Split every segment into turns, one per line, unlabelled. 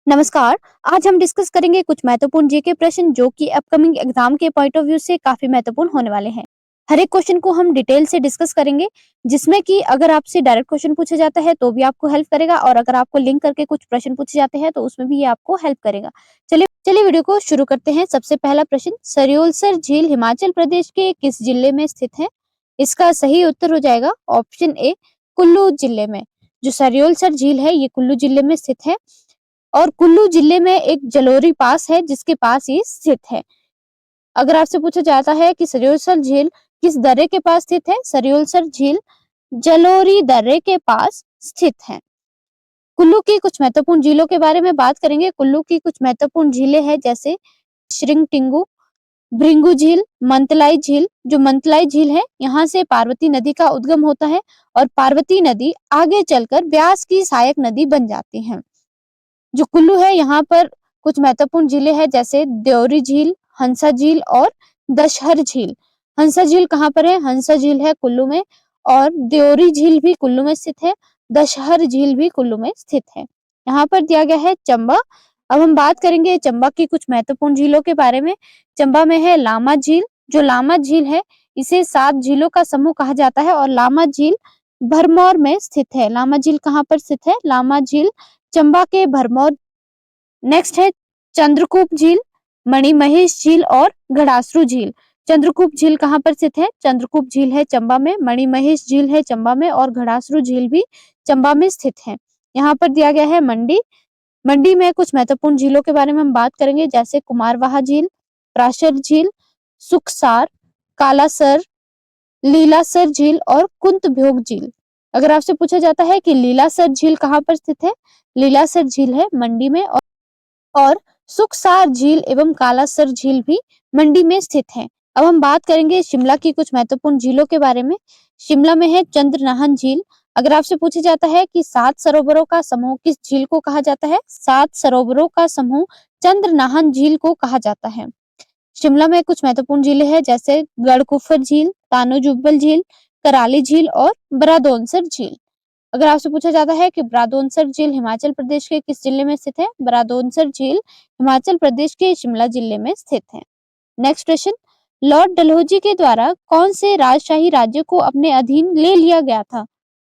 नमस्कार। आज हम डिस्कस करेंगे कुछ महत्वपूर्ण जीके प्रश्न जो कि अपकमिंग एग्जाम के पॉइंट ऑफ व्यू से काफी महत्वपूर्ण होने वाले हैं। हर एक क्वेश्चन को हम डिटेल से डिस्कस करेंगे, जिसमें कि अगर आपसे डायरेक्ट क्वेश्चन पूछा जाता है तो भी आपको हेल्प करेगा, और अगर आपको लिंक करके कुछ प्रश्न पूछे जाते हैं तो उसमें भी ये आपको हेल्प करेगा। चलिए चलिए वीडियो को शुरू करते हैं। सबसे पहला प्रश्न, सरयोलसर झील हिमाचल प्रदेश के किस जिले में स्थित है? इसका सही उत्तर हो जाएगा ऑप्शन ए, कुल्लू जिले में। जो सरयोलसर झील है ये कुल्लू जिले में स्थित है, और कुल्लू जिले में एक जलोरी पास है जिसके पास ये स्थित है। अगर आपसे पूछा जाता है कि सरयोलसर झील किस दर्रे के पास स्थित है, सरयोलसर झील जलोरी दर्रे के पास स्थित है। कुल्लू की कुछ महत्वपूर्ण झीलों के बारे में बात करेंगे। कुल्लू की कुछ महत्वपूर्ण झीलें हैं जैसे श्रिंगटिंगू, भृंगू झील, मंतलाई झील। जो मंतलाई झील है यहाँ से पार्वती नदी का उद्गम होता है, और पार्वती नदी आगे चलकर ब्यास की सहायक नदी बन जाती है। जो कुल्लू है यहाँ पर कुछ महत्वपूर्ण झीलें हैं जैसे देवरी झील, हंसा झील और दशहर झील। हंसा झील कहाँ पर है? हंसा झील है कुल्लू में, और देवरी झील भी कुल्लू में स्थित है, दशहर झील भी कुल्लू में स्थित है। यहाँ पर दिया गया है चंबा। अब हम बात करेंगे चंबा की कुछ महत्वपूर्ण झीलों के बारे में। चंबा में है लामा झील। जो लामा झील है इसे 7 झीलों का समूह कहा जाता है, और लामा झील भरमौर में स्थित है। लामा झील कहाँ पर स्थित है? लामा झील चंबा के भरमौर। नेक्स्ट है चंद्रकूप झील, मणिमहेश झील और घड़ासरू झील। चंद्रकूप झील कहाँ पर स्थित है? चंद्रकूप झील है चंबा में, मणिमहेश झील है चंबा में, और घड़ासरू झील भी चंबा में स्थित है। यहाँ पर दिया गया है मंडी। मंडी में कुछ महत्वपूर्ण झीलों के बारे में हम बात करेंगे जैसे कुमारवाहा झील, प्राशर झील, सुखसार, कालासर, लीलासर झील और कुंतभोग झील। अगर आपसे पूछा जाता है कि लीलासर झील कहाँ पर स्थित है, लीलासर झील है मंडी में, और सुखसार झील एवं कालासर झील भी मंडी में स्थित है। अब हम बात करेंगे शिमला की कुछ महत्वपूर्ण झीलों के बारे में। शिमला में है चंद्रनाहन झील। अगर आपसे पूछा जाता है कि 7 सरोवरों का समूह किस झील को कहा जाता है, 7 सरोवरों का समूह चंद्रनाहन झील को कहा जाता है। शिमला में कुछ महत्वपूर्ण झीलें हैं जैसे गढ़कुफर झील, तानो जुब्बल झील, कराली झील और बरादोनसर झील। अगर आपसे पूछा जाता है कि बरादोनसर झील हिमाचल प्रदेश के किस जिले में स्थित है, बरादोनसर झील हिमाचल प्रदेश के शिमला जिले में स्थित है। नेक्स्ट प्रश्न, लॉर्ड डलहौजी के द्वारा कौन से राजशाही राज्य को अपने अधीन ले लिया गया था?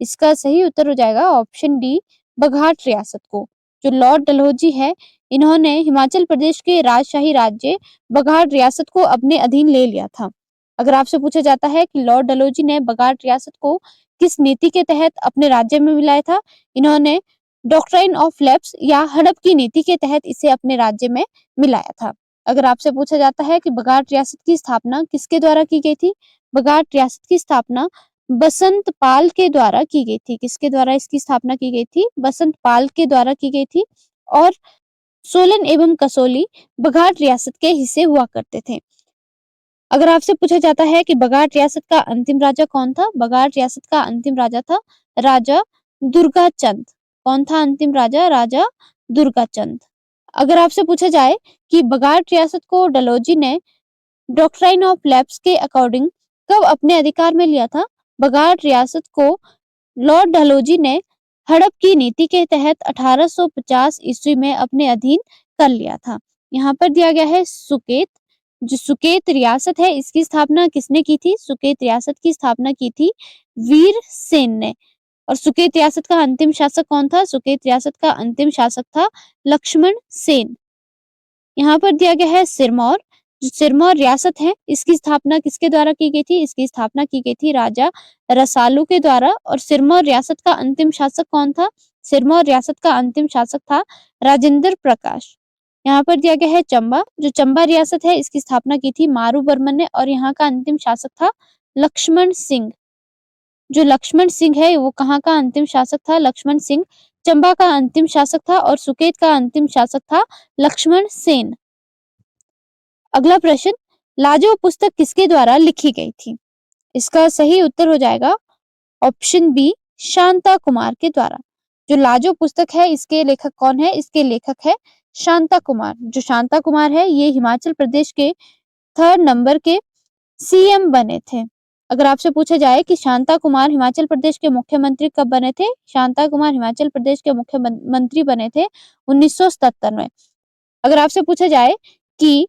इसका सही उत्तर हो जाएगा ऑप्शन डी, बघाट रियासत को। जो लॉर्ड डलहौजी है इन्होंने हिमाचल प्रदेश के राजशाही राज्य बघाट रियासत को अपने अधीन ले लिया था। अगर आपसे पूछा जाता है कि लॉर्ड डलहौजी ने बघाट रियासत को किस नीति के तहत अपने राज्य में मिलाया था, इन्होंने डॉक्ट्राइन ऑफ लैप्स या हड़प की नीति के तहत इसे अपने राज्य में मिलाया था। अगर आपसे पूछा जाता है कि बघाट रियासत की स्थापना किसके द्वारा की गई थी, बघाट रियासत की स्थापना बसंत पाल के द्वारा की गई थी। किसके द्वारा इसकी स्थापना की गई थी? बसंत पाल के द्वारा की गई थी, और सोलन एवं कसौली बघाट रियासत के हिस्से हुआ करते थे। अगर आपसे पूछा जाता है कि बघाट रियासत का अंतिम राजा कौन था, बघाट रियासत का अंतिम राजा था राजा दुर्गाचंद। कौन था अंतिम राजा? राजा दुर्गाचंद। अगर आपसे पूछा जाए कि बघाट रियासत को डलहौजी ने डॉक्ट्राइन ऑफ लैप्स के अकॉर्डिंग कब अपने अधिकार में लिया था, बघाट रियासत को लॉर्ड डलहौजी ने हड़प की नीति के तहत 1850 ईस्वी में अपने अधीन कर लिया था। यहाँ पर दिया गया है सुकेत। जो सुकेत रियासत है इसकी स्थापना किसने की थी? सुकेत रियासत की स्थापना की थी वीर सेन ने। और सुकेत रियासत का अंतिम शासक कौन था? सुकेत रियासत का अंतिम शासक था लक्ष्मण सेन। यहाँ पर दिया गया है सिरमौर। जो सिरमौर रियासत है इसकी स्थापना किसके द्वारा की गई थी? इसकी स्थापना की गई थी राजा रसालू के द्वारा। और सिरमौर रियासत का अंतिम शासक कौन था? सिरमौर रियासत का अंतिम शासक था राजेंद्र प्रकाश। यहाँ पर दिया गया है चंबा। जो चंबा रियासत है इसकी स्थापना की थी मारू बर्मन ने, और यहाँ का अंतिम शासक था लक्ष्मण सिंह। जो लक्ष्मण सिंह है वो कहाँ का अंतिम शासक था? लक्ष्मण सिंह चंबा का अंतिम शासक था, और सुकेत का अंतिम शासक था लक्ष्मण सेन। अगला प्रश्न, लाजो पुस्तक किसके द्वारा लिखी गई थी? इसका सही उत्तर हो जाएगा ऑप्शन बी, शांता कुमार के द्वारा। जो लाजो पुस्तक है इसके लेखक कौन है? इसके लेखक है शांता कुमार। जो शांता कुमार है ये हिमाचल प्रदेश के 3rd नंबर के सीएम बने थे। अगर आपसे पूछा जाए कि शांता कुमार हिमाचल प्रदेश के मुख्यमंत्री कब बने थे? शांता कुमार हिमाचल प्रदेश के मुख्यमंत्री बने थे 1977 में। अगर आपसे पूछा जाए कि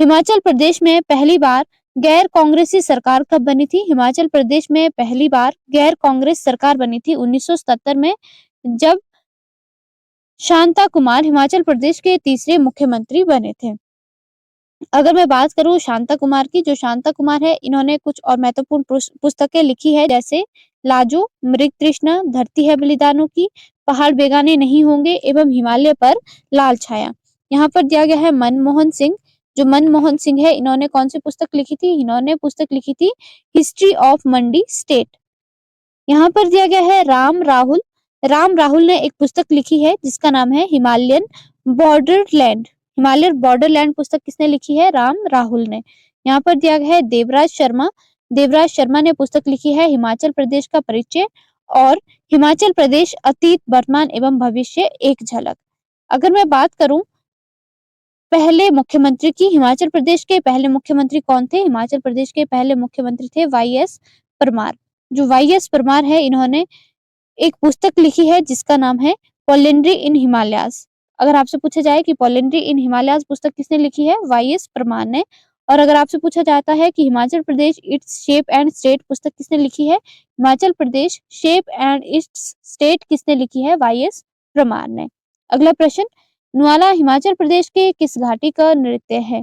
हिमाचल प्रदेश में पहली बार गैर कांग्रेसी सरकार कब बनी थी? हिमाचल प्रदेश में पहली बार गैर कांग्रेस सरकार बनी थी 1977 में, जब शांता कुमार हिमाचल प्रदेश के तीसरे मुख्यमंत्री बने थे। अगर मैं बात करूं शांता कुमार की, जो शांता कुमार है, इन्होंने कुछ और महत्वपूर्ण पुस्तकें लिखी है, जैसे लाजो, मृग तृष्णा, धरती है बलिदानों की, पहाड़ बेगाने नहीं होंगे एवं हिमालय पर लाल छाया। यहाँ पर दिया गया है मनमोहन सिंह। जो मनमोहन सिंह है, इन्होंने कौन सी पुस्तक लिखी थी? इन्होंने पुस्तक लिखी थी हिस्ट्री ऑफ मंडी स्टेट। यहाँ पर दिया गया है राम राहुल। राम राहुल ने एक पुस्तक लिखी है जिसका नाम है हिमालयन बॉर्डरलैंड। हिमालयन बॉर्डरलैंड पुस्तक किसने लिखी है? राम राहुल ने। यहाँ पर दिया गया है देवराज शर्मा। देवराज शर्मा ने पुस्तक लिखी है हिमाचल प्रदेश का परिचय और हिमाचल प्रदेश अतीत, वर्तमान एवं भविष्य एक झलक। अगर मैं बात करूं पहले मुख्यमंत्री की, हिमाचल प्रदेश के पहले मुख्यमंत्री कौन थे? हिमाचल प्रदेश के पहले मुख्यमंत्री थे वाई.एस. परमार। जो वाई.एस. परमार है, इन्होंने एक पुस्तक लिखी है जिसका नाम है पोलेंड्री इन हिमालयाज। अगर आपसे पूछा जाए कि पोलेंड्री इन हिमालयाज पुस्तक किसने लिखी है? वाई.एस. परमार ने। और अगर आपसे पूछा जाता है कि Himachal Pradesh its shape and state पुस्तक किसने लिखी है? Himachal Pradesh shape and it's state किसने लिखी है? वाई.एस. परमार ने। अगला प्रश्न, नुआला हिमाचल प्रदेश के किस घाटी का नृत्य है?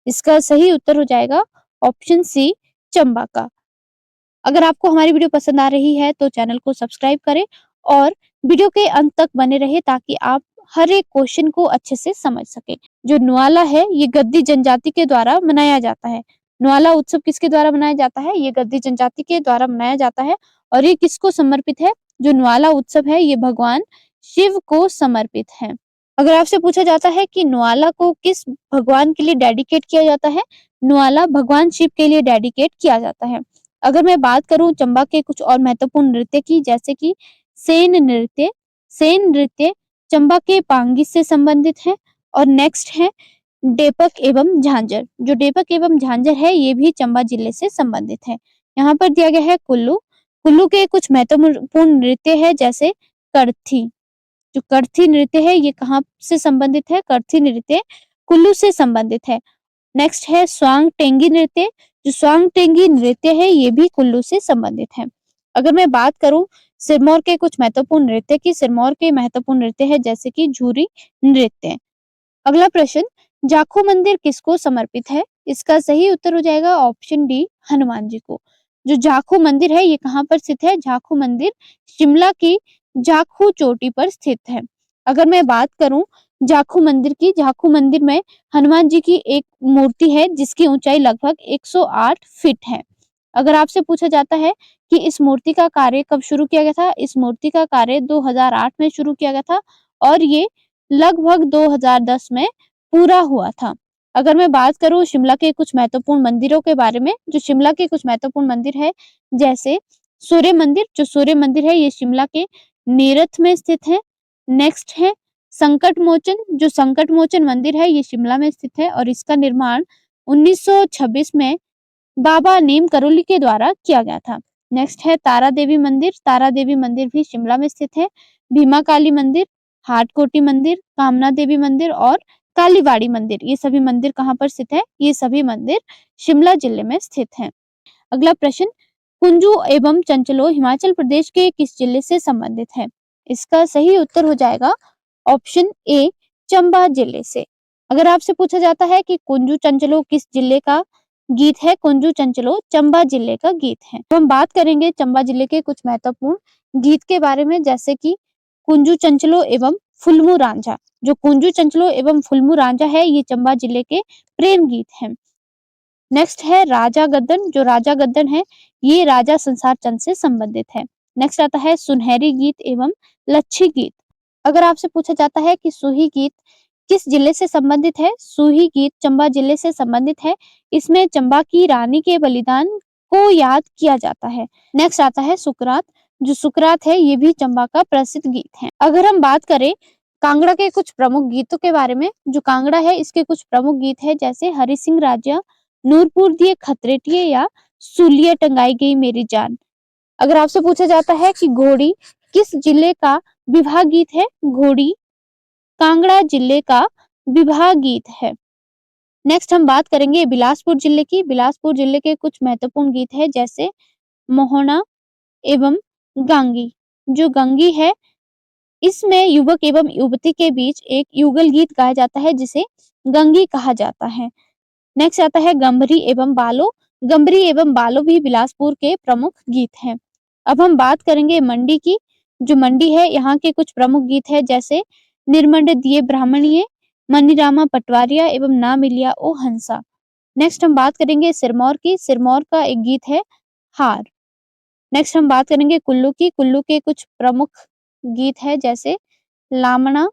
इसका सही उत्तर हो जाएगा ऑप्शन सी, चंबा का। अगर आपको हमारी वीडियो पसंद आ रही है तो चैनल को सब्सक्राइब करें और वीडियो के अंत तक बने रहे ताकि आप हर एक क्वेश्चन को अच्छे से समझ सके। जो नुआला है, ये गद्दी जनजाति के द्वारा मनाया जाता है। नुआला उत्सव किसके द्वारा मनाया जाता है? ये गद्दी जनजाति के द्वारा मनाया जाता है। और ये किसको समर्पित है? जो नुआला उत्सव है, ये भगवान शिव को समर्पित है। अगर आपसे पूछा जाता है कि नुआला को किस भगवान के लिए डेडिकेट किया जाता है? नुआला भगवान शिव के लिए डेडिकेट किया जाता है। अगर मैं बात करूं चंबा के कुछ और महत्वपूर्ण नृत्य की, जैसे कि सेन नृत्य। सेन नृत्य चंबा के पांगी से संबंधित है। और नेक्स्ट है डेपक एवं झांझर। जो डेपक एवं झांझर है, ये भी चंबा जिले से संबंधित है। यहाँ पर दिया गया है कुल्लू। कुल्लू के कुछ महत्वपूर्ण नृत्य है, जैसे करथी। जो करथी नृत्य है, ये कहाँ से संबंधित है? करथी नृत्य कुल्लू से संबंधित है। नेक्स्ट है स्वांग टेंगी नृत्य। जो स्वांग टेंगी नृत्य है, ये भी कुल्लू से संबंधित है। अगर मैं बात करूं सिरमौर के कुछ महत्वपूर्ण नृत्य की, सिरमौर के महत्वपूर्ण नृत्य है जैसे कि झूरी नृत्य। अगला प्रश्न, जाखू मंदिर किसको समर्पित है? इसका सही उत्तर हो जाएगा ऑप्शन डी, हनुमान जी को। जो जाखू मंदिर है, ये कहाँ पर स्थित है? जाखू मंदिर शिमला की जाखू चोटी पर स्थित है। अगर मैं बात करूं जाखू मंदिर की, जाखू मंदिर में हनुमान जी की एक मूर्ति है जिसकी ऊंचाई लगभग 108 फीट है। अगर आपसे पूछा जाता है कि इस मूर्ति का कार्य कब शुरू किया गया था? इस मूर्ति का कार्य 2008 में शुरू किया गया था और ये लगभग 2010 में पूरा हुआ था। अगर मैं बात करूं शिमला के कुछ महत्वपूर्ण मंदिरों के बारे में, जो शिमला के कुछ महत्वपूर्ण मंदिर है, जैसे सूर्य मंदिर। जो सूर्य मंदिर है, ये शिमला के नीरथ में स्थित है। नेक्स्ट है संकट मोचन। जो संकट मोचन मंदिर है, ये शिमला में स्थित है और इसका निर्माण 1926 में बाबा नीम करोली के द्वारा किया गया था। नेक्स्ट है तारा देवी मंदिर। तारा देवी मंदिर भी शिमला में स्थित है। भीमा काली मंदिर, हाटकोटी मंदिर, कामना देवी मंदिर और कालीबाड़ी मंदिर, ये सभी मंदिर कहाँ पर स्थित है? ये सभी मंदिर शिमला जिले में स्थित हैं। अगला प्रश्न, कुंजू एवं चंचलो हिमाचल प्रदेश के किस जिले से संबंधित है? इसका सही उत्तर हो जाएगा ऑप्शन ए, चंबा जिले से। अगर आपसे पूछा जाता है कि कुंजू चंचलो किस जिले का गीत है? कुंजू चंचलो चंबा जिले का गीत है। तो हम बात करेंगे चंबा जिले के कुछ महत्वपूर्ण गीत के बारे में, जैसे कि कुंजू चंचलो एवं फुलमू रांझा। जो कुंजू चंचलो एवं फुलमू रांझा है, ये चंबा जिले के प्रेम गीत हैं। नेक्स्ट है राजा गद्दन। जो राजा गद्दन है, ये राजा संसार चंद से संबंधित है। नेक्स्ट आता है सुनहरी गीत एवं लच्छी गीत। अगर आपसे पूछा जाता है कि सूही गीत किस जिले से संबंधित है? सूही गीत चंबा जिले से संबंधित है। इसमें चंबा की रानी के बलिदान को याद किया जाता है। नेक्स्ट आता है सुकरात। जो सुकरात है, ये भी चंबा का प्रसिद्ध गीत है। अगर हम बात करें कांगड़ा के कुछ प्रमुख गीतों के बारे में, जो कांगड़ा है इसके कुछ प्रमुख गीत है, जैसे हरि सिंह राजा, नूरपुर दिए खतरेटिए या सूलियाँ टंगाई गई मेरी जान। अगर आपसे पूछा जाता है कि घोड़ी किस जिले का विवाह गीत है? घोड़ी कांगड़ा जिले का विवाह गीत है। नेक्स्ट हम बात करेंगे बिलासपुर जिले की। बिलासपुर जिले के कुछ महत्वपूर्ण गीत है जैसे मोहना एवं गांगी। जो गंगी है इसमें युवक एवं युवती के बीच एक युगल गीत गाया जाता है जिसे गंगी कहा जाता है। नेक्स्ट आता है गंभरी एवं बालो। गंभरी एवं बालो भी बिलासपुर के प्रमुख गीत हैं। अब हम बात करेंगे मंडी की। जो मंडी है यहाँ के कुछ प्रमुख गीत है जैसे निर्मंड दिए ब्राह्मणिये, मनीरामा पटवारिया एवं ना मिलिया ओ हंसा। नेक्स्ट हम बात करेंगे सिरमौर की। सिरमौर का एक गीत है हार। नेक्स्ट हम बात करेंगे कुल्लू की। कुल्लू के कुछ प्रमुख गीत है जैसे लामड़ा,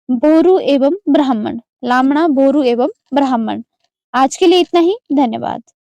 बोरू एवं ब्राह्मण। लामड़ा, बोरू एवं ब्राह्मण। आज के लिए इतना ही। धन्यवाद।